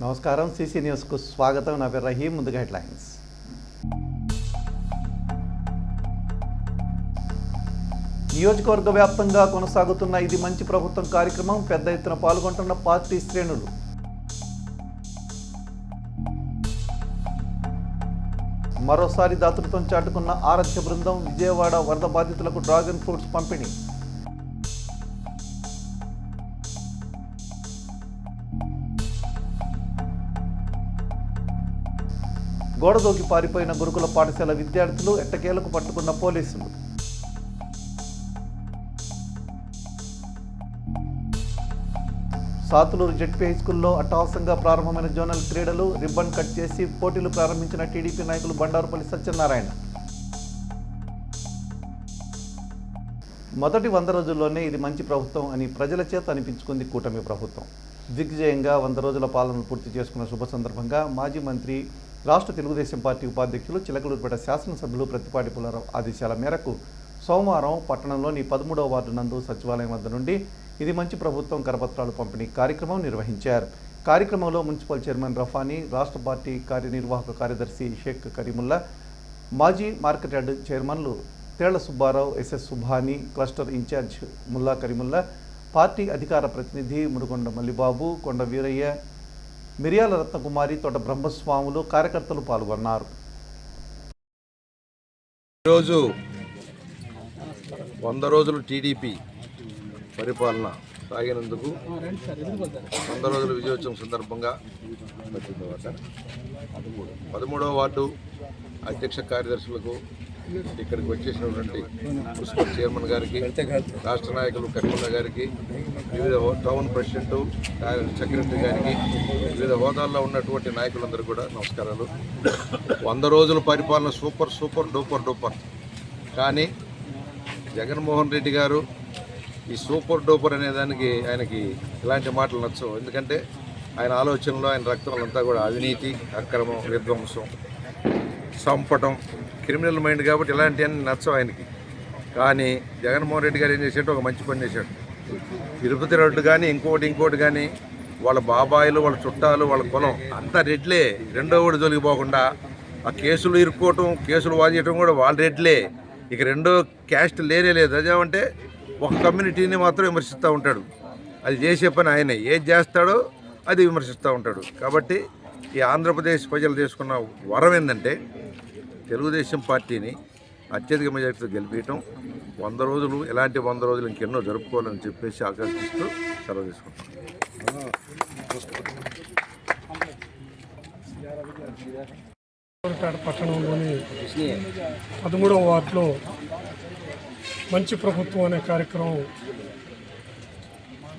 నమస్కారం సిసి న్యూస్కు స్వాగతం. నా పేరు రహీం. ముందుగా హెడ్లైన్స్. నియోజకవర్గ వ్యాప్తంగా కొనసాగుతున్న ఇది మంచి ప్రభుత్వం కార్యక్రమం. పెద్ద ఎత్తున పాల్గొంటున్న పార్టీ శ్రేణులు. మరోసారి దాతృత్వం చాటుకున్న ఆరాధ్య బృందం. విజయవాడ వరద బాధితులకు డ్రాగన్ ఫ్రూట్స్ పంపిణీ. గోడదోకి పారిపోయిన గురుకుల పాఠశాల విద్యార్థులు ఎట్టకేలకు పట్టుకున్న పోలీసులు. సాతులూరు జెడ్పీ హైస్కూల్లో అట్టహాసంగా ప్రారంభమైన జోనల్ క్రీడలు. రిబ్బన్ కట్ చేసి పోటీలు ప్రారంభించిన టీడీపీ నాయకులు బండారుపల్లి సత్యనారాయణ. మొదటి 100 రోజుల్లోనే ఇది మంచి ప్రభుత్వం అని ప్రజల చేత అనిపించుకుంది కూటమి ప్రభుత్వం. దిగ్విజయంగా 100 రోజుల పాలనను పూర్తి చేసుకున్న శుభ సందర్భంగా మాజీ మంత్రి, రాష్ట్ర తెలుగుదేశం పార్టీ ఉపాధ్యక్షులు, చిలకలూరుపేట శాసనసభ్యులు ప్రత్తిపాటి పుల్లారావు ఆదేశాల మేరకు సోమవారం పట్టణంలోని 13వ వార్డు నందు సచివాలయం వద్ద నుండి ఇది మంచి ప్రభుత్వం కరపత్రాలు పంపిణీ కార్యక్రమం నిర్వహించారు. కార్యక్రమంలో మున్సిపల్ చైర్మన్ రఫానీ, రాష్ట్ర పార్టీ కార్యనిర్వాహక కార్యదర్శి షేక్ కరీముల్లా, మాజీ మార్కెట్ యార్డ్ చైర్మన్లు Tella Subbarao, SS Subhani, cluster in-charge Mulla Karimulla, party అధికార ప్రతినిధి ముడుగొండ మల్లిబాబు, కొండ వీరయ్య, మిర్యాల రత్నకుమారి, తోట బ్రహ్మస్వాములు, కార్యకర్తలు పాల్గొన్నారు. ఈరోజు 100 రోజులు టీడీపీ పరిపాలన సాగినందుకు 100 రోజుల విజయోత్సవం సందర్భంగా 13వ వార్డు అధ్యక్ష కార్యదర్శులకు, ఇక్కడికి వచ్చేసినటువంటి మున్సిపల్ చైర్మన్ గారికి, రాష్ట్ర నాయకులు కరీముల్లా గారికి, వివిధ టౌన్ ప్రెసిడెంట్, సెక్రటరీ గారికి, వివిధ హోదాల్లో ఉన్నటువంటి నాయకులందరూ కూడా నమస్కారాలు. 100 రోజుల పరిపాలన సూపర్ డూపర్. కానీ జగన్మోహన్ రెడ్డి గారు ఈ సూపర్ డూపర్ అనే దానికి ఆయనకి ఇలాంటి మాటలు నచ్చవు. ఎందుకంటే ఆయన ఆలోచనలో, ఆయన రక్తంలో అంతా కూడా అవినీతి, అక్రమం, విధ్వంసం, చంపటం, క్రిమినల్ మైండ్ కాబట్టి ఇలాంటివన్నీ నచ్చవు ఆయనకి. కానీ జగన్మోహన్ రెడ్డి గారు ఏం చేశాడు, ఒక మంచి పని చేశాడు. తిరుపతి రోడ్డు కానీ ఇంకోటి కానీ వాళ్ళ బాబాయిలు, వాళ్ళ చుట్టాలు, వాళ్ళ కులం అంతా రెడ్లే. రెండో వాడు జోలికి పోకుండా ఆ కేసులు ఇరుక్కోవటం, కేసులు వాదించడం కూడా వాళ్ళ రెడ్లే. ఇక రెండో క్యాస్ట్ లేదు. అదేమంటే ఒక కమ్యూనిటీని మాత్రం విమర్శిస్తూ ఉంటాడు. అది చేసే పని ఆయనే. ఏది చేస్తాడో అది విమర్శిస్తూ ఉంటాడు. కాబట్టి ఈ ఆంధ్రప్రదేశ్ ప్రజలు చేసుకున్న వరం ఏంటంటే తెలుగుదేశం పార్టీని అత్యధిక మెజార్టీతో గెలిపించడం, 100 రోజులు ఇలాంటి 100 రోజులు ఇంకెన్నో జరుపుకోవాలని చెప్పేసి ఆకాంక్షిస్తూ సెలవు తీసుకుంటాం. పట్టణంలోని 13వ వార్డులో మంచి ప్రభుత్వం అనే కార్యక్రమం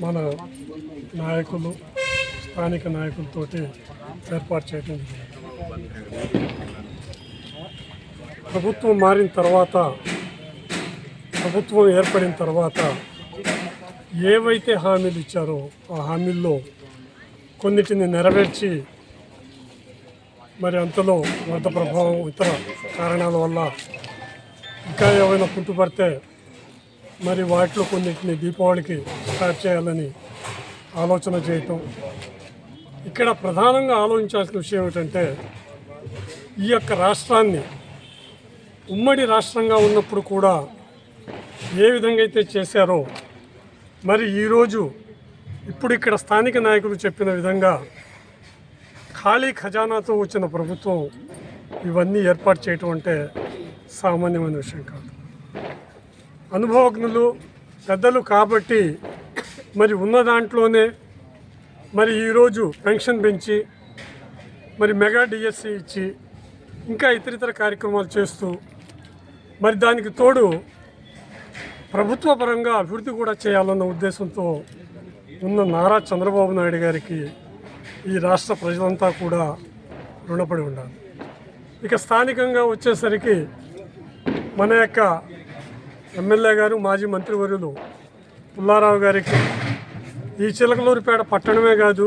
మన నాయకులు, స్థానిక నాయకులతోటి ఏర్పాటు చేయడం జరిగింది. ప్రభుత్వం మారిన తర్వాత, ప్రభుత్వం ఏర్పడిన తర్వాత ఏవైతే హామీలు ఇచ్చారో ఆ హామీల్లో కొన్నిటిని నెరవేర్చి, మరి అంతలో వరద ప్రభావం, ఇతర కారణాల వల్ల ఇంకా ఏమైనా కుంటుపడితే మరి వాటిలో కొన్నిటిని దీపావళికి స్టార్ట్ చేయాలని ఆలోచన చేయటం. ఇక్కడ ప్రధానంగా ఆలోచించాల్సిన విషయం ఏమిటంటే, ఈ యొక్క రాష్ట్రాన్ని ఉమ్మడి రాష్ట్రంగా ఉన్నప్పుడు కూడా ఏ విధంగా అయితే చేశారో, మరి ఈరోజు ఇప్పుడు ఇక్కడ స్థానిక నాయకులు చెప్పిన విధంగా ఖాళీ ఖజానాతో వచ్చిన ప్రభుత్వం ఇవన్నీ ఏర్పాటు చేయటం అంటే సామాన్యమైన విషయం కాదు. అనుభవజ్ఞులు, పెద్దలు కాబట్టి మరి ఉన్న దాంట్లోనే మరి ఈరోజు పెన్షన్ పెంచి, మరి మెగా డిఎస్సి ఇచ్చి, ఇంకా ఇతరితర కార్యక్రమాలు చేస్తూ, మరి దానికి తోడు ప్రభుత్వ పరంగా అభివృద్ధి కూడా చేయాలన్న ఉద్దేశంతో ఉన్న నారా చంద్రబాబు నాయుడు గారికి ఈ రాష్ట్ర ప్రజలంతా కూడా రుణపడి ఉండాలి. ఇక స్థానికంగా వచ్చేసరికి మన యొక్క ఎమ్మెల్యే గారు, మాజీ మంత్రివర్యులు పుల్లారావు గారికి ఈ చిలకలూరుపేట పట్టణమే కాదు,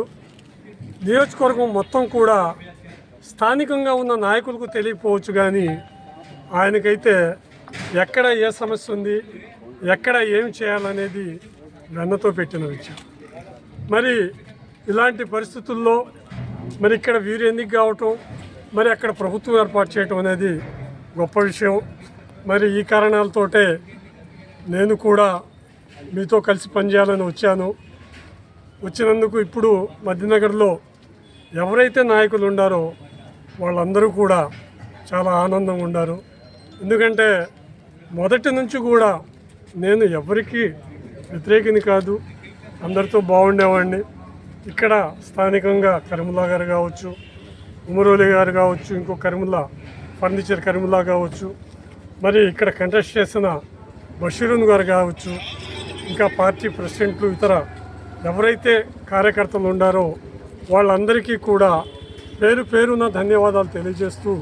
నియోజకవర్గం మొత్తం కూడా స్థానికంగా ఉన్న నాయకులకు తెలియకపోవచ్చు, కానీ ఆయనకైతే ఎక్కడ ఏ సమస్య ఉంది, ఎక్కడ ఏం చేయాలనేది వెన్నతో పెట్టిన విషయం. మరి ఇలాంటి పరిస్థితుల్లో మరి ఇక్కడ వీరు ఎందుకు కావటం, మరి అక్కడ ప్రభుత్వం ఏర్పాటు చేయటం అనేది గొప్ప విషయం. మరి ఈ కారణాలతోటే నేను కూడా మీతో కలిసి పనిచేయాలని వచ్చాను. వచ్చినందుకు ఇప్పుడు మధ్యనగర్లో ఎవరైతే నాయకులు ఉండారో వాళ్ళందరూ కూడా చాలా ఆనందంగా ఉన్నారు. ఎందుకంటే మొదటి నుంచి కూడా నేను ఎవరికి వ్యతిరేకిని కాదు, అందరితో బాగుండేవాడిని. ఇక్కడ స్థానికంగా కరీముల్లా గారు కావచ్చు, ఉమరోలి గారు కావచ్చు, ఇంకో కరీముల్లా ఫర్నిచర్ కరీముల్లా కావచ్చు, మరి ఇక్కడ కంటెస్ట్ చేసిన బషీరున్ గారు కావచ్చు, ఇంకా పార్టీ ప్రెసిడెంట్లు ఇతర ఎవరైతే కార్యకర్తలు ఉండారో వాళ్ళందరికీ కూడా పేరు పేరున ధన్యవాదాలు తెలియజేస్తూ,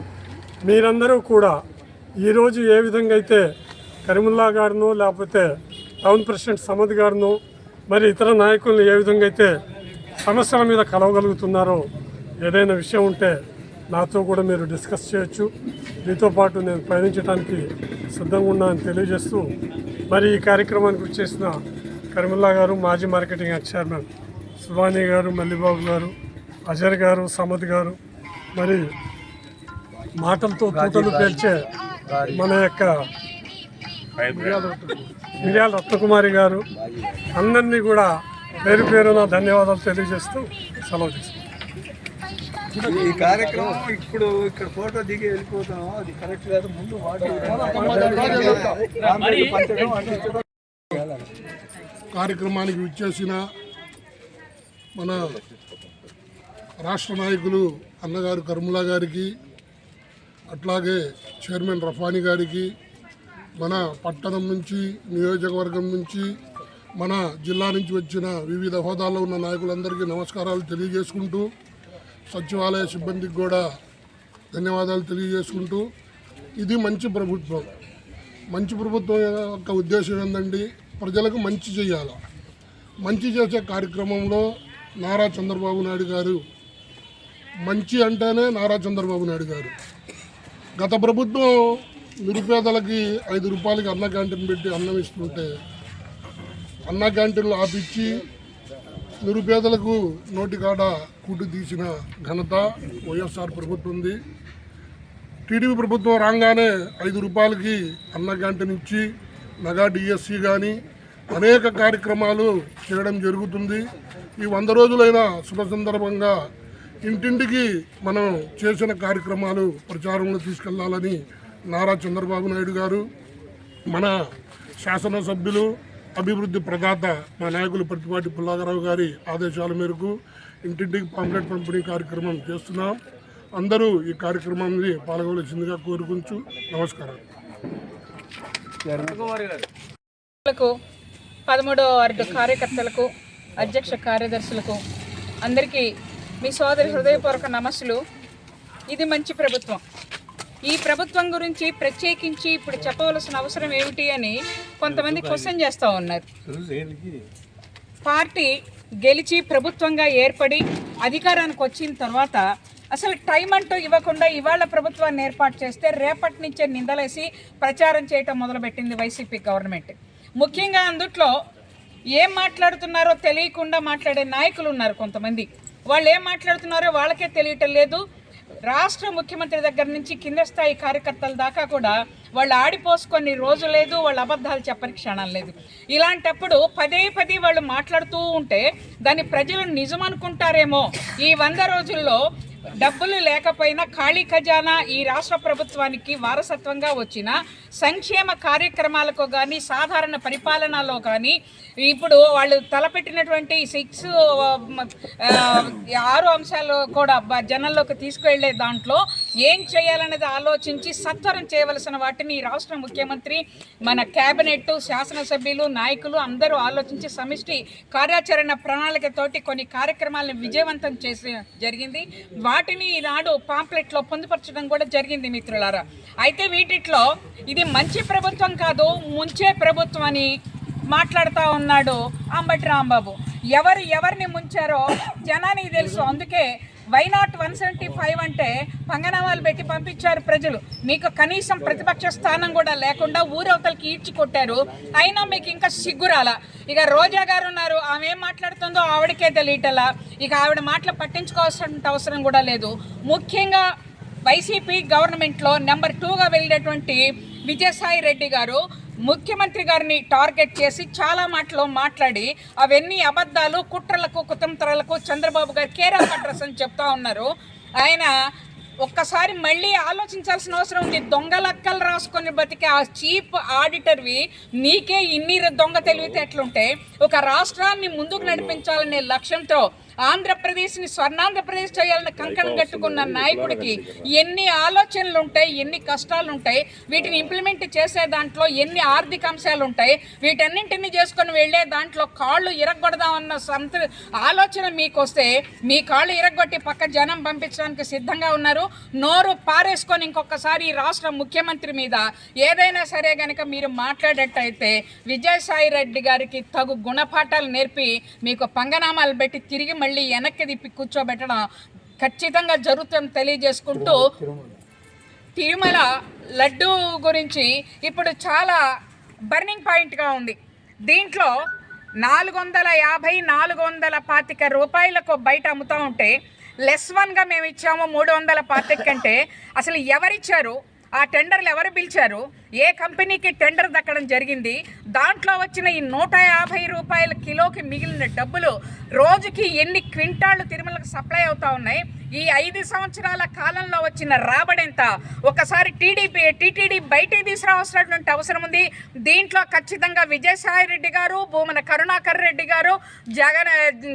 మీరందరూ కూడా ఈరోజు ఏ విధంగా అయితే కరీముల్లా గారినో లేకపోతే టౌన్ ప్రెసిడెంట్ సమద్ గారినో మరి ఇతర నాయకులను ఏ విధంగా అయితే సమస్యల మీద కలవగలుగుతున్నారో, ఏదైనా విషయం ఉంటే నాతో కూడా మీరు డిస్కస్ చేయొచ్చు. మీతో పాటు నేను పయనించడానికి సిద్ధంగా ఉన్నానని తెలియజేస్తూ, మరి ఈ కార్యక్రమానికి వచ్చేసిన కరీముల్లా గారు, మాజీ మార్కెటింగ్ చైర్మన్ సుబానీ గారు, మల్లిబాబు గారు, అజర్ గారు, సమద్ గారు, మరి మాటలతో తూటలు పేల్చే మన యొక్క మిర్యాల రత్నకుమారి గారు, అందరినీ కూడా పేరు పేరున ధన్యవాదాలు తెలియజేస్తూ సెలవు తీసుకుంటాం. ఈ కార్యక్రమం ఇప్పుడు ఇక్కడ ఫోటో దిగి వెళ్ళిపోతాం, అది కరెక్ట్ కాదు. ముందు కార్యక్రమానికి విచ్చేసిన మన రాష్ట్ర నాయకులు అన్నగారు కరీముల్లా గారికి, అట్లాగే చైర్మన్ రఫానీ గారికి, మన పట్టణం నుంచి, నియోజకవర్గం నుంచి, మన జిల్లా నుంచి వచ్చిన వివిధ హోదాల్లో ఉన్న నాయకులందరికీ నమస్కారాలు తెలియజేసుకుంటూ, సచివాలయ సిబ్బందికి కూడా ధన్యవాదాలు తెలియజేసుకుంటూ, ఇది మంచి ప్రభుత్వం. మంచి ప్రభుత్వం యొక్క ఉద్దేశం ఏంటండి, ప్రజలకు మంచి చేయాలి. మంచి చేసే కార్యక్రమంలో నారా చంద్రబాబు నాయుడు గారు, మంచి అంటేనే నారా చంద్రబాబు నాయుడు గారు. గత ప్రభుత్వం నిరుపేదలకి 5 రూపాయలకి అన్న క్యాంటీన్ పెట్టి అన్నం ఇస్తుంటే అన్న క్యాంటీన్లు ఆపిచ్చి నిరుపేదలకు నోటికాడ కూటు తీసిన ఘనత వైఎస్ఆర్ ప్రభుత్వంది. టీడీపీ ప్రభుత్వం రాగానే 5 రూపాయలకి అన్న క్యాంటీన్ ఇచ్చి నగా డిఎస్సి కానీ అనేక కార్యక్రమాలు చేయడం జరుగుతుంది. ఈ 100 రోజులైన శుభ సందర్భంగా ఇంటింటికి మనం చేసిన కార్యక్రమాలు ప్రచారంలో తీసుకెళ్లాలని నారా చంద్రబాబు నాయుడు గారు, మన శాసనసభ్యులు, అభివృద్ధి ప్రదాత మా నాయకులు ప్రతిపాటి పుల్లారావు గారి ఆదేశాల మేరకు ఇంటింటికి పాంప్లెట్ పంపిణీ కార్యక్రమం చేస్తున్నాం. అందరూ ఈ కార్యక్రమాన్ని పాల్గొనవలసిందిగా కోరుకుంటూ నమస్కారం. 13వ వార్డు కార్యకర్తలకు, అధ్యక్ష కార్యదర్శులకు అందరికీ మీ సోదరి హృదయపూర్వక నమస్సులు. ఇది మంచి ప్రభుత్వం. ఈ ప్రభుత్వం గురించి ప్రత్యేకించి ఇప్పుడు చెప్పవలసిన అవసరం ఏమిటి అని కొంతమంది క్వశ్చన్ చేస్తూ ఉన్నారు. పార్టీ గెలిచి ప్రభుత్వంగా ఏర్పడి అధికారానికి వచ్చిన తర్వాత అసలు టైం అంటూ ఇవ్వకుండా ఇవాళ ప్రభుత్వాన్ని ఏర్పాటు చేస్తే రేపటి నుంచే నిందలేసి ప్రచారం చేయటం మొదలుపెట్టింది వైసీపీ గవర్నమెంట్. ముఖ్యంగా అందుట్లో ఏం మాట్లాడుతున్నారో తెలియకుండా మాట్లాడే నాయకులు ఉన్నారు కొంతమంది. వాళ్ళు ఏం మాట్లాడుతున్నారో వాళ్ళకే తెలియటం లేదు. రాష్ట్ర ముఖ్యమంత్రి దగ్గర నుంచి కింద స్థాయి కార్యకర్తల దాకా కూడా వాళ్ళు ఆడిపోసుకొని రోజు లేదు, వాళ్ళు అబద్ధాలు చెప్పని క్షణం లేదు. ఇలాంటప్పుడు పదే వాళ్ళు మాట్లాడుతూ ఉంటే దాన్ని ప్రజలు నిజం అనుకుంటారేమో. ఈ 100 రోజుల్లో డబ్బులు లేకపోయినా ఖాళీ ఖజానా ఈ రాష్ట్ర ప్రభుత్వానికి వారసత్వంగా వచ్చిన సంక్షేమ కార్యక్రమాలకు కానీ, సాధారణ పరిపాలనలో కానీ, ఇప్పుడు వాళ్ళు తలపెట్టినటువంటి 6 అంశాలు కూడా జనంలోకి తీసుకువెళ్లే దాంట్లో ఏం చేయాలనేది ఆలోచించి సత్వరం చేయవలసిన వాటిని ఈ రాష్ట్ర ముఖ్యమంత్రి, మన కేబినెట్, శాసనసభ్యులు, నాయకులు అందరూ ఆలోచించి సమిష్టి కార్యాచరణ ప్రణాళికతోటి కొన్ని కార్యక్రమాలను విజయవంతం చేసి జరిగింది. వాటిని ఈనాడు పాంప్లెట్లో పొందుపరచడం కూడా జరిగింది మిత్రులారా. అయితే వీటిలో ఇది మంచి ప్రభుత్వం కాదు, ముంచే ప్రభుత్వం అని మాట్లాడుతూ ఉన్నాడు అంబటి రాంబాబు. ఎవరిని ముంచారో జనానికి తెలుసు. అందుకే వైనాట్ 175 అంటే పంగనామాలు పెట్టి పంపించారు ప్రజలు. మీకు కనీసం ప్రతిపక్ష స్థానం కూడా లేకుండా ఊరవతలకి ఈడ్చి కొట్టారు. అయినా మీకు ఇంకా సిగ్గురాల. ఇక రోజా గారు ఉన్నారు, ఆమె ఏం మాట్లాడుతుందో ఆవిడకే తెలియటలా. ఇక ఆవిడ మాటలు పట్టించుకోవాల్సిన అవసరం కూడా లేదు. ముఖ్యంగా వైసీపీ గవర్నమెంట్లో నెంబర్ 2గా వెళ్ళేటువంటి విజయసాయి రెడ్డి గారు ముఖ్యమంత్రి గారిని టార్గెట్ చేసి చాలా మాటలు మాట్లాడి అవన్నీ అబద్ధాలు, కుట్రలకు కుతంత్రాలకు చంద్రబాబు గారు కేర్ ఆఫ్ అడ్రస్ అని చెప్తా ఉన్నారు. ఆయన ఒక్కసారి మళ్ళీ ఆలోచించాల్సిన అవసరం ఉంది. దొంగ లెక్కలు రాసుకొని బతికే ఆ చీఫ్ ఆడిటర్వి నీకే ఇన్ని దొంగ తెలివితేటలుంటే ఒక రాష్ట్రాన్ని ముందుకు నడిపించాలనే లక్ష్యంతో ఆంధ్రప్రదేశ్ని స్వర్ణాంధ్రప్రదేశ్ చేయాలని కంకణం కట్టుకున్న నాయకుడికి ఎన్ని ఆలోచనలు ఉంటాయి, ఎన్ని కష్టాలు ఉంటాయి, వీటిని ఇంప్లిమెంట్ చేసే దాంట్లో ఎన్ని ఆర్థిక అంశాలు ఉంటాయి, వీటన్నింటినీ చేసుకొని వెళ్ళే దాంట్లో కాళ్ళు ఇరగొడదామన్న ఆలోచన మీకు వస్తే మీ కాళ్ళు ఇరగొట్టి పక్క జనం పంపించడానికి సిద్ధంగా ఉన్నారు. నోరు పారేసుకొని ఇంకొకసారి రాష్ట్ర ముఖ్యమంత్రి మీద ఏదైనా సరే గనక మీరు మాట్లాడేటైతే విజయసాయి రెడ్డి గారికి తగు గుణపాఠాలు నేర్పి మీకు పంగనామాలు పెట్టి తిరిగి మళ్ళీ వెనక్కి తిప్పి కూర్చోబెట్టడం ఖచ్చితంగా జరుగుతుందని తెలియజేసుకుంటూ, తిరుమల లడ్డు గురించి ఇప్పుడు చాలా బర్నింగ్ పాయింట్గా ఉంది. దీంట్లో 450-425 రూపాయలకు బయట అమ్ముతూ ఉంటే +1గా మేము ఇచ్చాము 325 కంటే. అసలు ఎవరిచ్చారు? ఆ టెండర్లు ఎవరు పిలిచారు? ఏ కంపెనీకి టెండర్ దక్కడం జరిగింది? దాంట్లో వచ్చిన ఈ 150 రూపాయల కిలోకి మిగిలిన డబ్బులు రోజుకి ఎన్ని క్వింటాళ్ళు తిరుమలకు సప్లై అవుతా ఉన్నాయి? ఈ 5 సంవత్సరాల కాలంలో వచ్చిన రాబడి ఎంత? ఒకసారి టీటీడీ బయటికి తీసుకురావాల్సినటువంటి అవసరం ఉంది. దీంట్లో ఖచ్చితంగా విజయసాయి రెడ్డి గారు, భూమన కరుణాకర్ రెడ్డి గారు,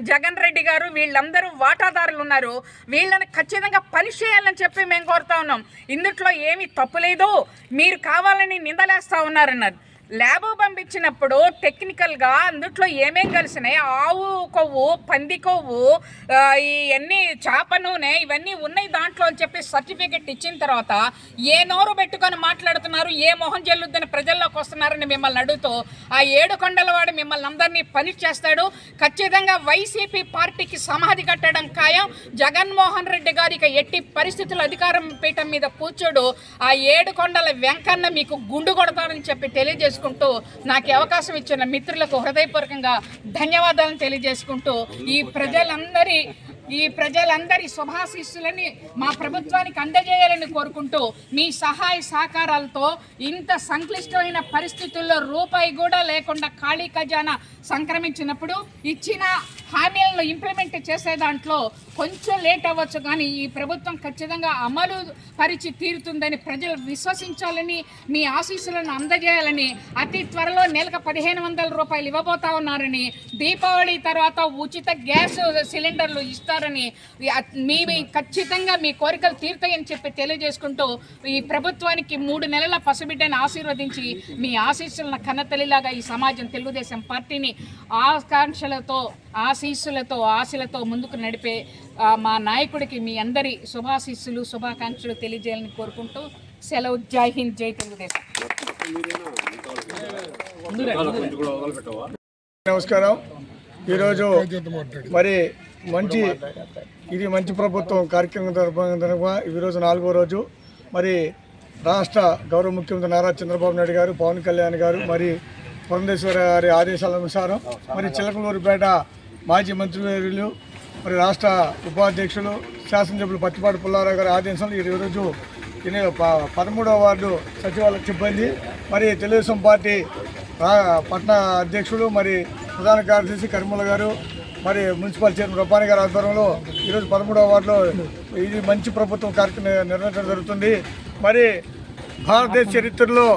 జగన్ రెడ్డి గారు వీళ్ళందరూ వాటాదారులు ఉన్నారు. వీళ్ళని ఖచ్చితంగా పని చేయాలని చెప్పి మేము కోరుతా ఉన్నాం. ఇందుట్లో ఏమీ తప్పులేదు, మీరు కావాలని నిందలేస్తా ఉన్నారన్నారు. ల్యాబ్ పంపించినప్పుడు టెక్నికల్గా అందుట్లో ఏమేం కలిసినాయి, ఆవు కొవ్వు, పంది కొవ్వు, ఇవన్నీ చేప నూనె ఇవన్నీ ఉన్నాయి దాంట్లో అని చెప్పి సర్టిఫికెట్ ఇచ్చిన తర్వాత ఏ నోరు పెట్టుకొని మాట్లాడుతున్నారు, ఏ మొహం జల్లుద్దని ప్రజల్లోకి వస్తున్నారని మిమ్మల్ని అడుగుతూ ఆ 7 కొండల వాడు మిమ్మల్ని అందరినీ పని చేస్తాడు. ఖచ్చితంగా వైసీపీ పార్టీకి సమాధి కట్టడం ఖాయం. జగన్మోహన్ రెడ్డి గారికి ఎట్టి పరిస్థితులు అధికారం పీఠం మీద కూర్చోడు. ఆ 7 కొండల వెంకన్న మీకు గుండు కొడతాడని చెప్పి తెలియజేసుకుంటూ నాకు అవకాశం ఇచ్చిన మిత్రులకు హృదయపూర్వకంగా ధన్యవాదాలను తెలియజేసుకుంటూ ఈ ప్రజలందరి శుభాశీస్సులని మా ప్రభుత్వానికి అందజేయాలని కోరుకుంటూ మీ సహాయ సహకారాలతో ఇంత సంక్లిష్టమైన పరిస్థితుల్లో రూపాయి కూడా లేకుండా ఖాళీ ఖజానా సంక్రమించినప్పుడు ఇచ్చిన హామీలను ఇంప్లిమెంట్ చేసే దాంట్లో కొంచెం లేట్ అవ్వచ్చు, కానీ ఈ ప్రభుత్వం ఖచ్చితంగా అమలు పరిచి తీరుతుందని ప్రజలు విశ్వసించాలని, మీ ఆశీస్సులను అందజేయాలని, అతి త్వరలో నెలకు 1500 రూపాయలు ఇవ్వబోతా ఉన్నారని, దీపావళి తర్వాత ఉచిత గ్యాస్ సిలిండర్లు ఇస్తారని, మీ ఖచ్చితంగా మీ కోరికలు తీరుతాయని చెప్పి తెలియజేసుకుంటూ ఈ ప్రభుత్వానికి 3 నెలల పసిబిడ్డని ఆశీర్వదించి మీ ఆశీస్సులను కన్నతల్లిలాగా ఈ సమాజం తెలుగుదేశం పార్టీని ఆకాంక్షలతో, ఆశీస్సులతో, ఆశలతో ముందుకు నడిపే మా నాయకుడికి మీ అందరి శుభాశీస్సులు, శుభాకాంక్షలు తెలియజేయాలని కోరుకుంటూ సెలవు. జై హింద్, జై తెలుగుదేశం. నమస్కారం. ఈరోజు మరి ఇది మంచి ప్రభుత్వం కార్యక్రమం జరుపుగా ఈరోజు 4వ రోజు. మరి రాష్ట్ర గౌరవ ముఖ్యమంత్రి నారా చంద్రబాబు నాయుడు గారు, పవన్ కళ్యాణ్ గారు, మరి పురంధేశ్వర గారి ఆదేశాల అనుసారం మరి చిలకలూరుపేట మాజీ మంత్రివర్యులు, మరి రాష్ట్ర ఉపాధ్యక్షులు శాసనసభ్యులు పత్తిపాటి పుల్లారావు గారి ఆదేశాలు ఈరోజు 13వ వార్డు సచివాలయ సిబ్బంది, మరి తెలుగుదేశం పార్టీ పట్టణ అధ్యక్షుడు, మరి ప్రధాన కార్యదర్శి కరిముల గారు, మరి మున్సిపల్ చైర్మన్ రూపాని గారి ఆధ్వర్యంలో ఈరోజు 13వ వార్డులో ఇది మంచి ప్రభుత్వం కార్యక్రమం నిర్వహించడం జరుగుతుంది. మరి భారతదేశ చరిత్రలో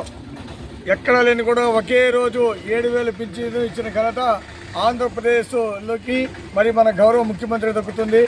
ఎక్కడా లేని కూడా ఒకే రోజు 7,000 పింఛను ఇచ్చిన ఘనత ఆంధ్రప్రదేశ్లోకి మరి మన గౌరవ ముఖ్యమంత్రి దక్కుతుంది.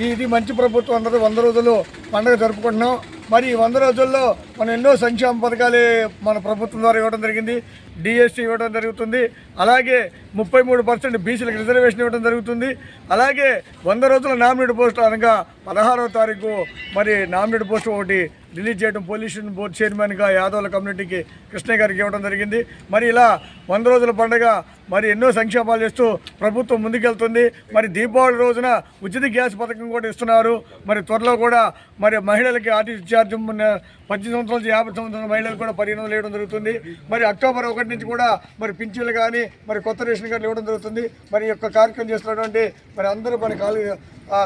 ఇది మంచి ప్రభుత్వం. అందరూ 100 రోజులు పండుగ జరుపుకుంటున్నాం. మరి ఈ 100 రోజుల్లో మనం ఎన్నో సంక్షేమ పథకాలు మన ప్రభుత్వం ద్వారా ఇవ్వడం జరిగింది. డిఎస్సీ ఇవ్వడం జరుగుతుంది. అలాగే 33% బీసీలకు రిజర్వేషన్ ఇవ్వడం జరుగుతుంది. అలాగే 100 రోజుల నామినేట్ పోస్టులు అనగా 16వ తారీఖు మరి నామినేట్ పోస్టు ఒకటి రిలీజ్ చేయడం పొల్యూషన్ బోర్డు చైర్మన్గా యాదవుల కమ్యూనిటీకి కృష్ణయ్య గారికి ఇవ్వడం జరిగింది. మరి ఇలా 100 రోజుల పండుగ మరి ఎన్నో సంక్షేమాలు చేస్తూ ప్రభుత్వం ముందుకెళ్తుంది. మరి దీపావళి రోజున ఉచిత గ్యాస్ పథకం కూడా ఇస్తున్నారు. మరి త్వరలో కూడా మరి మహిళలకి ఆర్టీసీ ఛార్జ్ 18 సంవత్సరాల నుంచి 50 సంవత్సరాల మహిళలకు కూడా 1500 ఇవ్వడం జరుగుతుంది. మరి అక్టోబర్ 1 నుంచి కూడా మరి పింఛన్లు కానీ మరి కొత్త రేషన్ కార్డులు ఇవ్వడం జరుగుతుంది. మరి ఈ యొక్క కార్యక్రమం చేస్తున్నటువంటి మరి అందరూ మన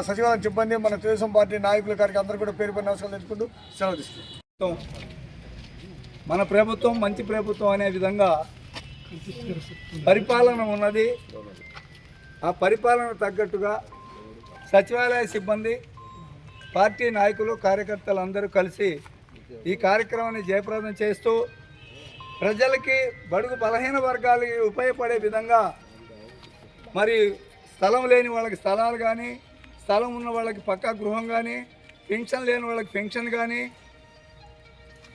సచివాలయం సిబ్బంది మన తెలుగుదేశం పార్టీ నాయకుల గారికి అందరూ కూడా పేరు పైన అవసరం తెచ్చుకుంటూ సెలవు తీసుకుంటాం. మన ప్రభుత్వం మంచి ప్రభుత్వం అనే విధంగా పరిపాలన ఉన్నది. ఆ పరిపాలన తగ్గట్టుగా సచివాలయ సిబ్బంది, పార్టీ నాయకులు, కార్యకర్తలు అందరూ కలిసి ఈ కార్యక్రమాన్ని జయప్రదం చేస్తూ ప్రజలకి, బడుగు బలహీన వర్గాలకి ఉపయోగపడే విధంగా మరి స్థలం లేని వాళ్ళకి స్థలాలు కానీ, స్థలం ఉన్న వాళ్ళకి పక్కా గృహం కానీ, పెన్షన్ లేని వాళ్ళకి పెన్షన్ కానీ,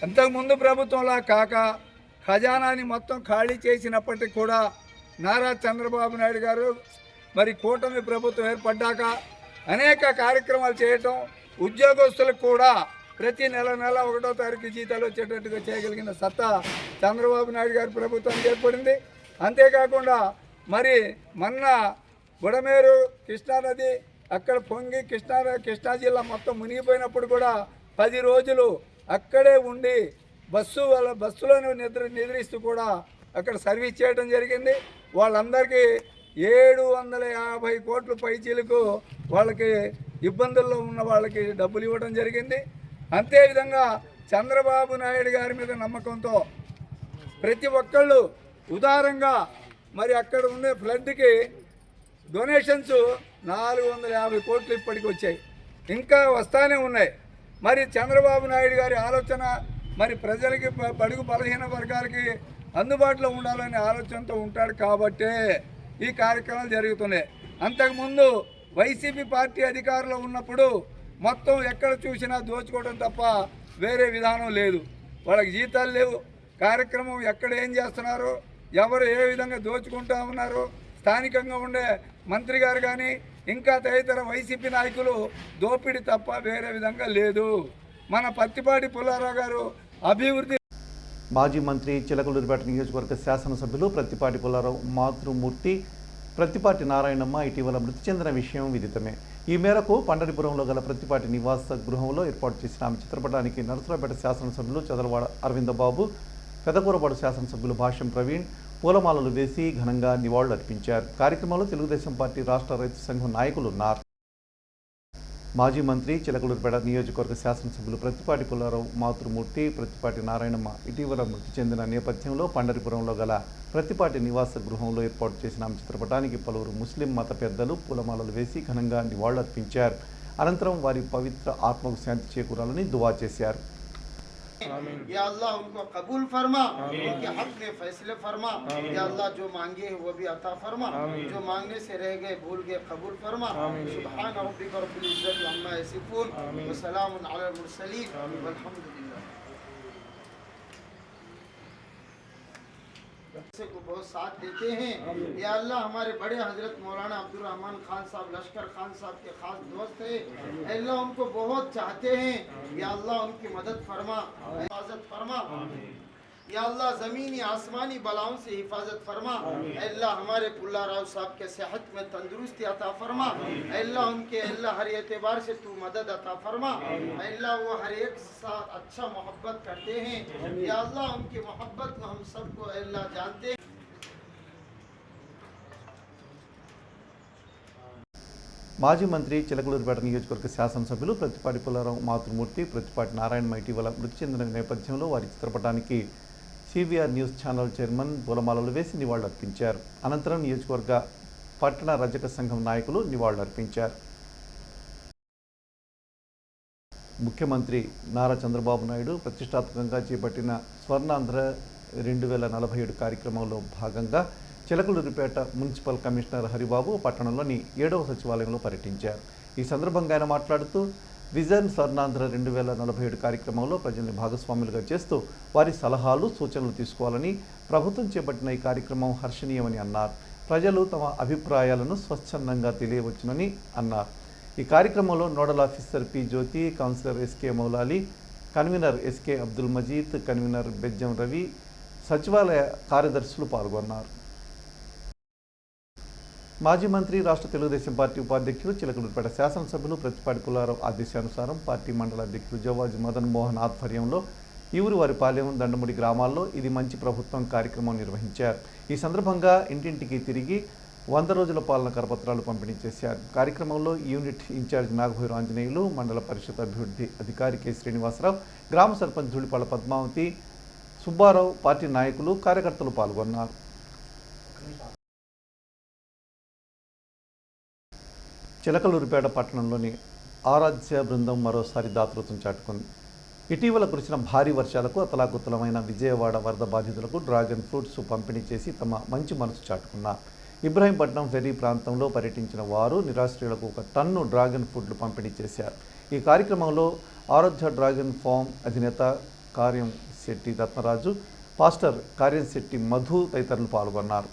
అంతకుముందు ప్రభుత్వంలా కాక ఖజానాని మొత్తం ఖాళీ చేసినప్పటికీ కూడా నారా చంద్రబాబు నాయుడు గారు మరి కూటమి ప్రభుత్వం ఏర్పడ్డాక అనేక కార్యక్రమాలు చేయటం, ఉద్యోగస్తులకు కూడా ప్రతి నెల 1వ తారీఖు జీతాలు వచ్చేటట్టుగా చేయగలిగిన సత్తా చంద్రబాబు నాయుడు గారి ప్రభుత్వానికి ఏర్పడింది. అంతేకాకుండా మరి మొన్న బుడమేరు కృష్ణానది అక్కడ పొంగి కృష్ణా జిల్లా మొత్తం మునిగిపోయినప్పుడు కూడా 10 రోజులు అక్కడే ఉండి బస్సులోనే నిద్రిస్తూ కూడా అక్కడ సర్వీస్ చేయడం జరిగింది. వాళ్ళందరికీ 750 కోట్ల పైచీలకు వాళ్ళకి ఇబ్బందుల్లో ఉన్న వాళ్ళకి డబ్బులు ఇవ్వడం జరిగింది. అంతేవిధంగా చంద్రబాబు నాయుడు గారి మీద నమ్మకంతో ప్రతి ఒక్కళ్ళు ఉదారంగా మరి అక్కడ ఉండే ఫ్లడ్కి డొనేషన్స్ 450 కోట్లు ఇప్పటికి వచ్చాయి, ఇంకా వస్తానే ఉన్నాయి. మరి చంద్రబాబు నాయుడు గారి ఆలోచన మరి ప్రజలకి, బడుగు బలహీన వర్గాలకి అందుబాటులో ఉండాలనే ఆలోచనతో ఉంటాడు కాబట్టే ఈ కార్యక్రమాలు జరుగుతున్నాయి. అంతకుముందు వైసీపీ పార్టీ అధికారంలో ఉన్నప్పుడు మొత్తం ఎక్కడ చూసినా దోచుకోవడం తప్ప వేరే విధానం లేదు. వాళ్ళకి జీతాలు లేవు, కార్యక్రమం ఎక్కడ ఏం చేస్తున్నారో, ఎవరు ఏ విధంగా దోచుకుంటూ ఉన్నారో, స్థానికంగా ఉండే మంత్రి గారు కానీ ఇంకా తదితర వైసీపీ నాయకులు దోపిడీ తప్ప వేరే విధంగా లేదు. మన పత్తిపాటి పుల్లారావు గారు అభివృద్ధి. మాజీ మంత్రి చిలకలూరిపేట నియోజకవర్గ శాసనసభ్యులు ప్రత్తిపాటి పుల్లారావు మాతృమూర్తి ప్రత్తిపాటి నారాయణమ్మ ఇటీవల మృతి చెందిన విషయం విదితమే. ఈ మేరకు పండరిపురంలో గల ప్రత్తిపాటి నివాస గృహంలో ఏర్పాటు చేసిన ఆమె చిత్రపటానికి నరసరావుపేట శాసనసభ్యులు చదలవాడ అరవిందబాబు, పెదకూరపాడు శాసనసభ్యులు భాష్యం ప్రవీణ్ పూలమాలలు వేసి ఘనంగా నివాళులు అర్పించారు. కార్యక్రమంలో తెలుగుదేశం పార్టీ రాష్ట్ర రైతు సంఘం నాయకులు ఉన్నారు. మాజీ మంత్రి చిలకలూరిపేట నియోజకవర్గ శాసనసభ్యులు ప్రత్తిపాటి పుల్లారావు మాతృమూర్తి ప్రత్తిపాటి నారాయణమ్మ ఇటీవల మృతి చెందిన నేపథ్యంలో పండరిపురంలో గల ప్రత్తిపాటి నివాస గృహంలో ఏర్పాటు చేసిన ఆమె చిత్రపటానికి పలువురు ముస్లిం మత పెద్దలు పూలమాలలు వేసి ఘనంగా నివాళులర్పించారు. అనంతరం వారి పవిత్ర ఆత్మకు శాంతి చేకూరాలని దువా చేశారు. या अल्लाह उनको कबूल फरमा, उनके हक में फैसले फरमा। या अल्लाह जो मांगे है वो भी अता फरमा, जो मांगने से रह गए भूल गए कबूल फरमा। सुभान रब्बिक रब्बिल इज्जति अम्मा यसिफून व सलामुन अलल मुरसलीन वल्हम्दुलिल्लाह। को बहुत साथ देते हैं। या अल्लाह हमारे बड़े हजरत मौलाना अब्दुल रहमान खान साहब लश्कर खान साहब के खास दोस्त है। अल्लाह उनको बहुत चाहते हैं। या अल्लाह उनकी मदद फरमा, हिफाजत फरमा। या अल्लाह ज़मीनी आसमानी बलाओं से हिफाजत फरमा। अल्लाह हमारे पुल्लाराव साहब के सेहत में तंदुरुस्ती अता फरमा। अल्लाह उनके अल्लाह हर एतबार से तू मदद अता फरमा। अल्लाह वो हर एक साथ अच्छा मोहब्बत करते हैं। या अल्लाह उनकी मोहब्बत को हम सबको अल्लाह जानते हैं। మాజీ మంత్రి చిలకలూరిపేట నియోజకవర్గ శాసనసభ్యులు ప్రత్తిపాటి పుల్లారావు మాతృమూర్తి ప్రత్తిపాటి నారాయణమ్మ ఇటీవల మృతి చెందిన నేపథ్యంలో వారి చిత్రపటానికి సివిఆర్ న్యూస్ ఛానల్ చైర్మన్ పూలమాలలు వేసి నివాళులర్పించారు. అనంతరం నియోజకవర్గ పట్టణ రజక సంఘం నాయకులు నివాళులర్పించారు. ముఖ్యమంత్రి నారా చంద్రబాబు నాయుడు ప్రతిష్టాత్మకంగా చేపట్టిన స్వర్ణాంధ్ర 2047 కార్యక్రమంలో భాగంగా చిలకలూరిపేట మున్సిపల్ కమిషనర్ హరిబాబు పట్టణంలోని 7వ సచివాలయంలో పర్యటించారు. ఈ సందర్భంగా ఆయన మాట్లాడుతూ విజన్ స్వర్ణాంధ్ర 2047 కార్యక్రమంలో ప్రజల్ని భాగస్వాములుగా చేస్తూ వారి సలహాలు సూచనలు తీసుకోవాలని ప్రభుత్వం చేపట్టిన ఈ కార్యక్రమం హర్షణీయమని అన్నారు. ప్రజలు తమ అభిప్రాయాలను స్వచ్ఛందంగా తెలియవచ్చునని అన్నారు. ఈ కార్యక్రమంలో nodal officer P Jyothi, councillor SK Moulali, convener SK Abdul Majeed, convener Bejjam Ravi, సచివాలయ కార్యదర్శులు పాల్గొన్నారు. మాజీ మంత్రి రాష్ట్ర తెలుగుదేశం పార్టీ ఉపాధ్యక్షులు చిలకలూరిపేట శాసనసభ్యులు ప్రతిపాటి పుల్లారావు ఆదేశానుసారం పార్టీ మండల అధ్యక్షులు జవాజు మదన్ మోహన్ ఆధ్వర్యంలో ఈవురువారిపాలెం, దండముడి గ్రామాల్లో ఇది మంచి ప్రభుత్వం కార్యక్రమం నిర్వహించారు. ఈ సందర్భంగా ఇంటింటికి తిరిగి 100 రోజుల పాలన కరపత్రాలు పంపిణీ చేశారు. కార్యక్రమంలో యూనిట్ ఇన్ఛార్జ్ నాగభైరు ఆంజనేయులు, మండల పరిషత్ అభివృద్ధి అధికారి కె శ్రీనివాసరావు, గ్రామ సర్పంచ్ ధూళిపాళ్ల పద్మావతి, సుబ్బారావు, పార్టీ నాయకులు, కార్యకర్తలు పాల్గొన్నారు. చిలకలూరిపేట పట్టణంలోని ఆరాధ్య బృందం మరోసారి దాతృత్వం చాటుకుంది. ఇటీవల కురిసిన భారీ వర్షాలకు అతలాకుతలమైన విజయవాడ వరద బాధితులకు డ్రాగన్ ఫ్రూట్స్ పంపిణీ చేసి తమ మంచి మనసు చాటుకున్నారు. ఇబ్రహీంపట్నం ఫెరీ ప్రాంతంలో పర్యటించిన వారు నిరాశ్రయులకు 1 టన్ను డ్రాగన్ ఫ్రూట్లు పంపిణీ చేశారు. ఈ కార్యక్రమంలో ఆరాధ్య డ్రాగన్ ఫామ్ అధినేత కార్యం శెట్టి రత్నరాజు, పాస్టర్ కార్యం శెట్టి మధు తదితరులు పాల్గొన్నారు.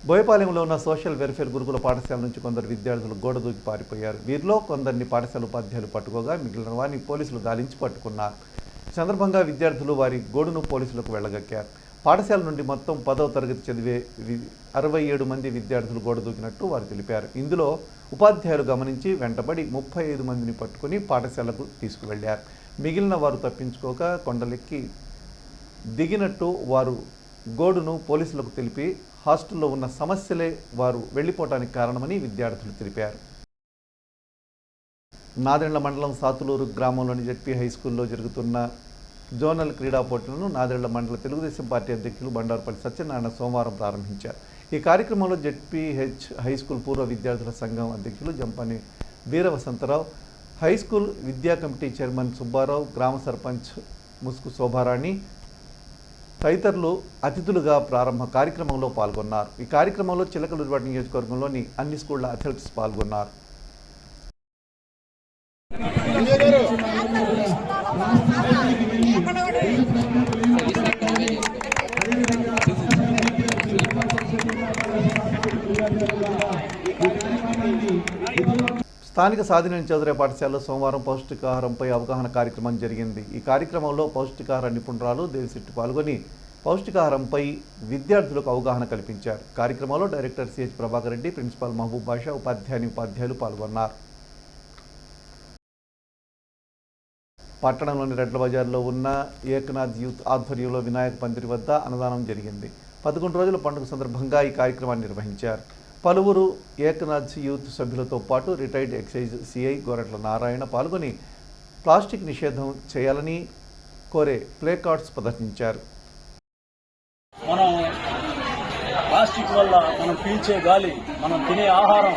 బోయపాలెంలో ఉన్న సోషల్ వెల్ఫేర్ గురుకుల పాఠశాల నుంచి కొందరు విద్యార్థులు గోడ దూకి పారిపోయారు. వీరిలో కొందరిని పాఠశాల ఉపాధ్యాయులు పట్టుకోగా మిగిలిన వారిని పోలీసులు గాలించి పట్టుకున్నారు. ఈ సందర్భంగా విద్యార్థులు వారి గోడును పోలీసులకు వెళ్ళగక్కారు. పాఠశాల నుండి మొత్తం 10వ తరగతి చదివే 67 మంది విద్యార్థులు గోడ దూకినట్టు వారు తెలిపారు. ఇందులో ఉపాధ్యాయులు గమనించి వెంటబడి 35 మందిని పట్టుకుని పాఠశాలకు తీసుకువెళ్లారు. మిగిలిన వారు తప్పించుకోక కొండలెక్కి దిగినట్టు వారు గోడును పోలీసులకు తెలిపి హాస్టల్లో ఉన్న సమస్యలే వారు వెళ్లిపోవటానికి కారణమని విద్యార్థులు తెలిపారు. నాదెండ్ల మండలం సాతులూరు గ్రామంలోని జెడ్పీ హైస్కూల్లో జరుగుతున్న జోనల్ క్రీడా పోటీలను నాదెండ్ల మండల తెలుగుదేశం పార్టీ అధ్యక్షులు బండారుపల్లి సత్యనారాయణ సోమవారం ప్రారంభించారు. ఈ కార్యక్రమంలో జెడ్పీహెచ్ హైస్కూల్ పూర్వ విద్యార్థుల సంఘం అధ్యక్షులు జంపని వీరవసంతరావు, హైస్కూల్ విద్యా కమిటీ చైర్మన్ సుబ్బారావు, గ్రామ సర్పంచ్ ముసుకు శోభారాణి తదితరులు అతిథులుగా ప్రారంభ కార్యక్రమంలో పాల్గొన్నారు. ఈ కార్యక్రమంలో చిలకలూరిపేట నియోజకవర్గంలోని అన్ని స్కూళ్ల అథ్లెట్స్ పాల్గొన్నారు. స్థానిక సాధినేని చౌదరి పాఠశాలలో సోమవారం పౌష్టికాహారంపై అవగాహన కార్యక్రమం జరిగింది. ఈ కార్యక్రమంలో పౌష్టికాహార నిపుణురాలు దేవిశెట్టి పాల్గొని పౌష్టికాహారంపై విద్యార్థులకు అవగాహన కల్పించారు. కార్యక్రమంలో director CH Prabhakar Reddy, principal Mahaboob Basha, ఉపాధ్యాయులు పాల్గొన్నారు. పట్టణంలోని రెడ్ల బజార్లో ఉన్న ఏకనాథ్ యూత్ ఆధ్వర్యంలో వినాయక పందిరి వద్ద అన్నదానం జరిగింది. 11 రోజుల పండుగ సందర్భంగా ఈ కార్యక్రమాన్ని నిర్వహించారు. పలువురు ఏకనాథ్ యూత్ సభ్యులతో పాటు retired excise CI Goratla Narayana పాల్గొని ప్లాస్టిక్ నిషేధం చేయాలని కోరే ప్లే కార్డ్స్ ప్రదర్శించారు. మనం ప్లాస్టిక్ వల్ల మనం పీల్చే గాలి, మనం తినే ఆహారం,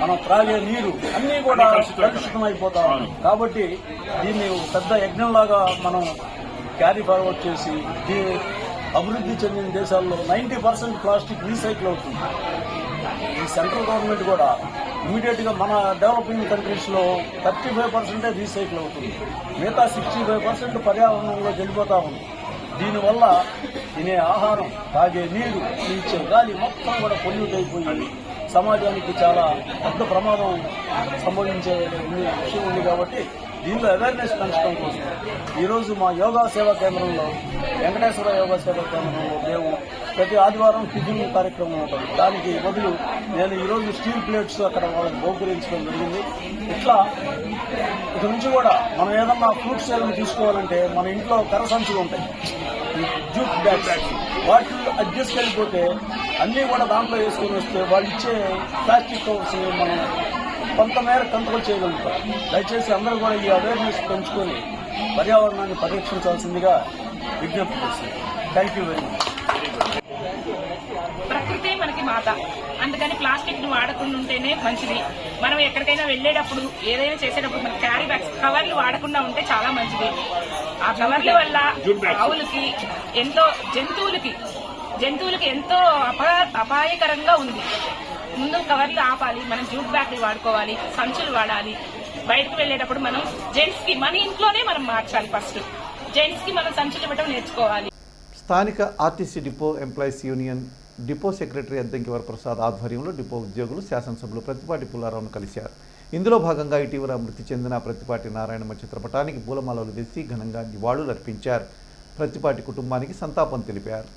మనం త్రాగే నీరు అన్నీ కూడా కలుషితమైపోతా ఉన్నాయి. కాబట్టి దీన్ని పెద్ద యజ్ఞంలాగా మనం క్యారీ ఫార్వర్డ్ చేసి అభివృద్ధి చెందిన దేశాల్లో 90% ప్లాస్టిక్ రీసైకిల్ అవుతుంది. ఈ సెంట్రల్ గవర్నమెంట్ కూడా ఇమీడియట్గా మన డెవలపింగ్ కంట్రీస్లో 35% రీసైకిల్ అవుతుంది. మిగతా 65% పర్యావరణంలో వెళ్ళిపోతా ఉంది. దీనివల్ల తినే ఆహారం, తాగే నీరు, పీల్చే గాలి మొత్తం కూడా పొల్యూట్ అయిపోయి సమాజానికి చాలా పెద్ద ప్రమాదం సంభవించే విషయం ఉంది. కాబట్టి దీనిలో అవేర్నెస్ పెంచడం కోసం ఈరోజు మా యోగా సేవా కేంద్రంలో, వెంకటేశ్వర యోగా సేవా కేంద్రంలో మేము ప్రతి ఆదివారం టిఫిన్ కార్యక్రమం ఉంటుంది. దానికి బదులు నేను ఈరోజు స్టీల్ ప్లేట్స్ అక్కడ వాళ్ళకి బహుకరించడం జరిగింది. ఇట్లా ఇక నుంచి కూడా మనం ఏదన్నా ఫ్రూట్స్ ఏదైనా తీసుకోవాలంటే మన ఇంట్లో కర్ర సంచులు ఉంటాయి, జూట్ బ్యాగ్స్, వాటిల్లో అడ్జస్ట్ వెళ్ళిపోతే అన్నీ కూడా దాంట్లో వేసుకొని వస్తే వాళ్ళు ఇచ్చే ప్లాస్టిక్ కవర్స్ మనం కొంతమేర కంట్రోల్ చేయగలుగుతాం. దయచేసి అందరూ కూడా ఈ అవేర్నెస్ పెంచుకొని పర్యావరణాన్ని పరిరక్షించాల్సిందిగా విజ్ఞప్తి చేస్తుంది. Thank you very much. ప్రకృతే మనకి మాత, అందుకని ప్లాస్టిక్ ని వాడకుండా ఉంటేనే మంచిది. మనం ఎక్కడికైనా వెళ్ళేటప్పుడు ఏదైనా చేసేటప్పుడు మన క్యారీ బ్యాగ్స్ కవర్లు వాడకుండా ఉంటే చాలా మంచిది. ఆ కవర్ల వల్ల ఆవులకి ఎంతో జంతువులకి ఎంతో అపాయకరంగా ఉంది. ముందు కవర్లు ఆపాలి, మనం జూట్ బ్యాగ్లు వాడుకోవాలి, సంచులు వాడాలి. బయటకు వెళ్ళేటప్పుడు మనం జెంట్స్ కి మన ఇంట్లోనే మనం మార్చాలి. ఫస్ట్ జెంట్స్ కి మనం సంచులు ఇవ్వడం నేర్చుకోవాలి. స్థానిక RTC depot employees union depot secretary Addanki Varaprasad ఆధ్వర్యంలో డిపో ఉద్యోగులు శాసనసభ్యులు ప్రత్తిపాటి పుల్లారావును కలిశారు. ఇందులో భాగంగా ఇటీవల మృతి చెందిన ప్రత్తిపాటి నారాయణమ్మ చిత్రపటానికి పూలమాలలు వేసి ఘనంగా నివాళులర్పించారు. ప్రత్తిపాటి కుటుంబానికి సంతాపం తెలిపారు.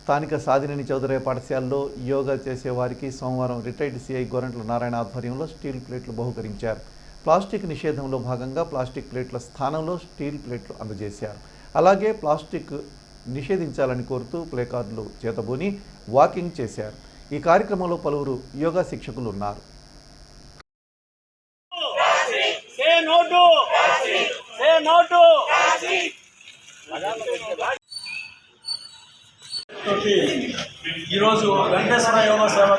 స్థానిక సాదినేని చౌదరయ్య పాఠశాలలో యోగా చేసేవారికి సోమవారం రిటైర్డ్ సిఐ గోరంట్ల నారాయణ ఆధ్వర్యంలో స్టీల్ ప్లేట్లు బహుకరించారు. ప్లాస్టిక్ నిషేధంలో భాగంగా ప్లాస్టిక్ ప్లేట్ల స్థానంలో స్టీల్ ప్లేట్లు అందజేశారు. అలాగే ప్లాస్టిక్ నిషేధించాలని కోరుతూ ప్లేకార్డులు చేతబూని వాకింగ్ చేశారు. ఈ కార్యక్రమంలో పలువురు యోగా శిక్షకులు ఉన్నారు. ఈరోజు వెంకటేశ్వర యోగా సేవా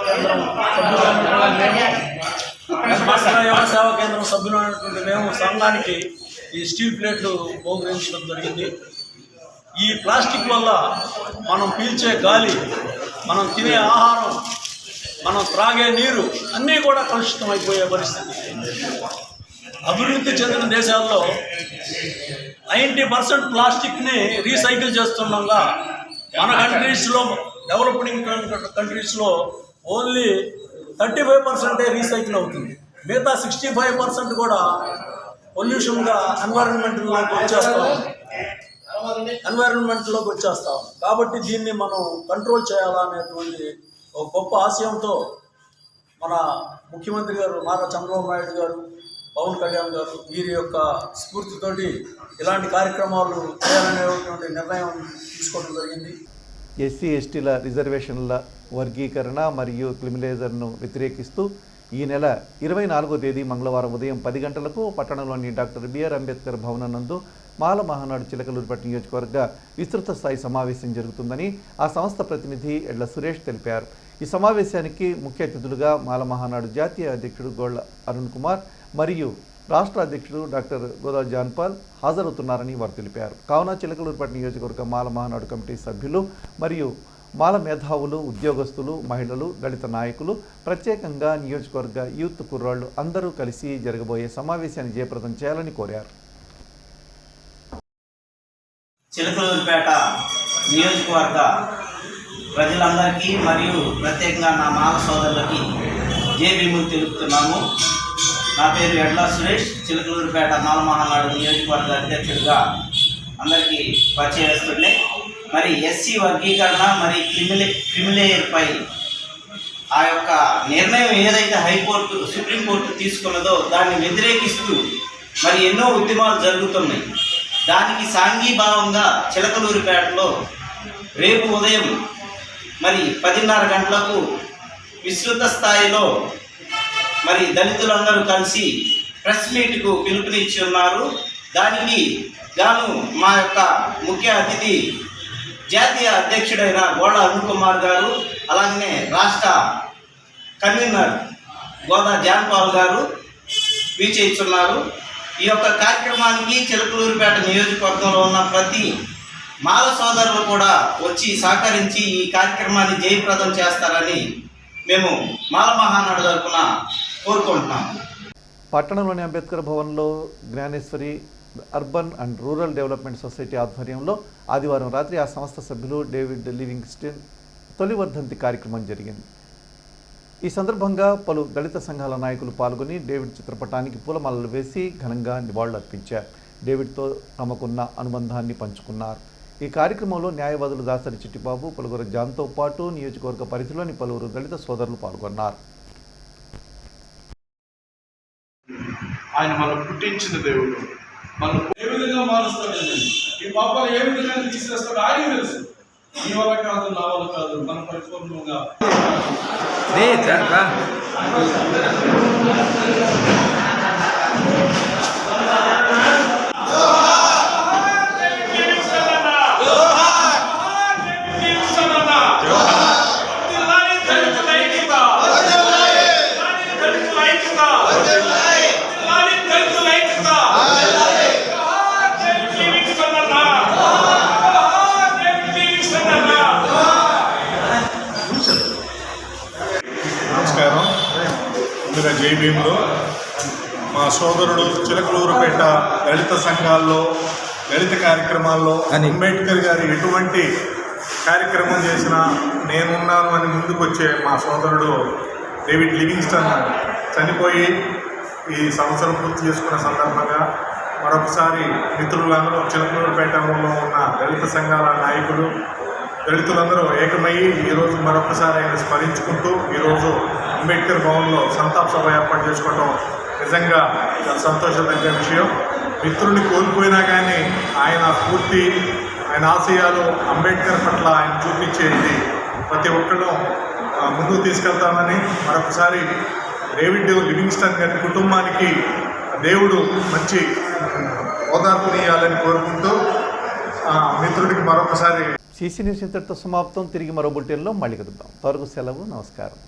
కేంద్రం సభ్యులైనటువంటి మేము సంఘానికి ఈ స్టీల్ ప్లేట్లు బహుకరించడం జరిగింది. ఈ ప్లాస్టిక్ వల్ల మనం పీల్చే గాలి, మనం తినే ఆహారం, మనం త్రాగే నీరు అన్నీ కూడా కలుషితం అయిపోయే పరిస్థితి. అభివృద్ధి చెందిన దేశాల్లో 90% ప్లాస్టిక్ని రీసైకిల్ చేస్తుండగా మన కంట్రీస్లో, డెవలపింగ్ కంట్రీస్లో ఓన్లీ 35% రీసైకిల్ అవుతుంది. మిగతా 65% కూడా పొల్యూషన్గా ఎన్వైరన్మెంట్లోకి వచ్చేస్తాం. కాబట్టి దీన్ని మనం కంట్రోల్ చేయాలనేటువంటి ఒక గొప్ప ఆశయంతో మన ముఖ్యమంత్రి గారు నారా చంద్రబాబు నాయుడు గారు, పవన్ కళ్యాణ్ గారు వీరి యొక్క స్ఫూర్తితోటి ఇలాంటి కార్యక్రమాలు చేయాలనేటువంటి నిర్ణయం తీసుకోవడం జరిగింది. ఎస్సీ ఎస్టీల రిజర్వేషన్ల వర్గీకరణ మరియు క్రిమినలైజర్ను వ్యతిరేకిస్తూ ఈ నెల 24వ తేదీ మంగళవారం ఉదయం 10 గంటలకు పట్టణంలోని డాక్టర్ బిఆర్ అంబేద్కర్ భవనం నందు మాల మహానాడు చిలకలూరిపేట నియోజకవర్గ విస్తృత స్థాయి సమావేశం జరుగుతుందని ఆ సంస్థ ప్రతినిధి ఎడ్ల సురేష్ తెలిపారు. ఈ సమావేశానికి ముఖ్య అతిథులుగా మాల మహానాడు జాతీయ అధ్యక్షుడు గోళ్ల అరుణ్ కుమార్ మరియు రాష్ట్ర అధ్యక్షుడు డాక్టర్ గోదా జాన్పాల్ హాజరవుతున్నారని వారు తెలిపారు. కావున చిలకలూరిపేట నియోజకవర్గ మాల మహానాడు కమిటీ సభ్యులు మరియు మాల మేధావులు, ఉద్యోగస్తులు, మహిళలు, దళిత నాయకులు, ప్రత్యేకంగా నియోజకవర్గ యూత్ కుర్రాళ్లు అందరూ కలిసి జరగబోయే సమావేశాన్ని జయప్రదం చేయాలని కోరారు. చిలకలూరిపేట నియోజకవర్గ ప్రజలందరికీ మరియు ప్రత్యేకంగా నా మాల సోదరులకి జేబీములు తెలుపుతున్నాము. నా పేరు ఎడ్ల సురేష్, చిలకలూరిపేట మాల మహానాడు నియోజకవర్గ అధ్యక్షుడిగా అందరికీ పరిచయస్తులే. మరి ఎస్సీ వర్గీకరణ మరి క్రిమిలేయర్పై ఆ యొక్క నిర్ణయం ఏదైతే హైకోర్టు, సుప్రీంకోర్టు తీసుకున్నదో దాన్ని వ్యతిరేకిస్తూ మరి ఎన్నో ఉద్యమాలు జరుగుతున్నాయి. దానికి సాంఘీభావంగా చిలకలూరిపేటలో రేపు ఉదయం మరి 10:30 గంటలకు విస్తృత స్థాయిలో మరి దళితులందరూ కలిసి ప్రెస్ మీట్కు పిలుపునిచ్చి ఉన్నారు. దానికి గాను మా యొక్క ముఖ్య అతిథి జాతీయ అధ్యక్షుడైన గోళ్ల అరుణ్ కుమార్ గారు, అలాగనే రాష్ట్ర కన్వీనర్ గోదా జాన్పాల్ గారు వీచేస్తున్నారు. ఈ యొక్క కార్యక్రమానికి చిలకలూరిపేట నియోజకవర్గంలో ఉన్న ప్రతి మాల సోదరులు కూడా వచ్చి సహకరించి ఈ కార్యక్రమాన్ని జయప్రదం చేస్తారని మేము మాల మహానాడు తరపున కోరుకుంటున్నాము. పట్టణంలోని అంబేద్కర్ భవన్లో Gnaneshwari urban and rural development society ఆధ్వర్యంలో ఆదివారం రాత్రి ఆ సంస్థ సభ్యులు డేవిడ్ లివింగ్స్టన్ తొలి వర్ధంతి కార్యక్రమం జరిగింది. ఈ సందర్భంగా పలు దళిత సంఘాల నాయకులు పాల్గొని డేవిడ్ చిత్రపటానికి పూలమాలలు వేసి ఘనంగా నివాళులర్పించారు. డేవిడ్తో తమకున్న అనుబంధాన్ని పంచుకున్నారు. ఈ కార్యక్రమంలో న్యాయవాదులు దాసరి చిట్టిబాబు, పలువురు జాన్తో పాటు నియోజకవర్గ పరిధిలోని పలువురు దళిత సోదరులు పాల్గొన్నారు. ఆయన మనం పుట్టించిన దేవుడు, మనం ఏ విధంగా మారుస్తాడండి, ఈ పాపాలు ఏ విధంగా తీసేస్తాడు ఆయన తెలుసు. నీ వల్ల కాదు, నా వల్ల కాదు, మనం పరిపూర్ణంగా ముందుగా జై భీములు. మా సోదరుడు చిలకలూరుపేట దళిత సంఘాల్లో దళిత కార్యక్రమాల్లో అంబేద్కర్ గారు ఎటువంటి కార్యక్రమం చేసినా నేనున్నాను అని ముందుకు వచ్చే మా సోదరుడు డేవిడ్ లివింగ్స్టన్ చనిపోయి ఈ సంవత్సరం పూర్తి చేసుకున్న సందర్భంగా మరొకసారి మిత్రులందరూ చిలకలూరుపేటలో ఉన్న దళిత సంఘాల నాయకులు దళితులందరూ ఏకమయ్యి ఈరోజు మరొకసారి ఆయన స్మరించుకుంటూ ఈరోజు అంబేద్కర్ భవన్లో సంతాప సభ ఏర్పాటు చేసుకోవడం నిజంగా చాలా సంతోషదగ్గ విషయం. మిత్రుని కోల్పోయినా కానీ ఆయన స్ఫూర్తి, ఆయన ఆశయాలు, అంబేద్కర్ పట్ల ఆయన చూపించేది ప్రతి ఒక్కళ్ళు ముందుకు తీసుకెళ్తామని మరొకసారి డేవిడ్ లివింగ్స్టన్ గారి కుటుంబానికి దేవుడు మంచి ఓదార్పునియాలని కోరుకుంటూ మిత్రుడికి మరొకసారి. సిసి న్యూస్ ఇంతటితో సమాప్తం. తిరిగి మరో బులెటిన్లో మళ్ళీ కలుద్దాం. త్వరగా సెలవు. నమస్కారం.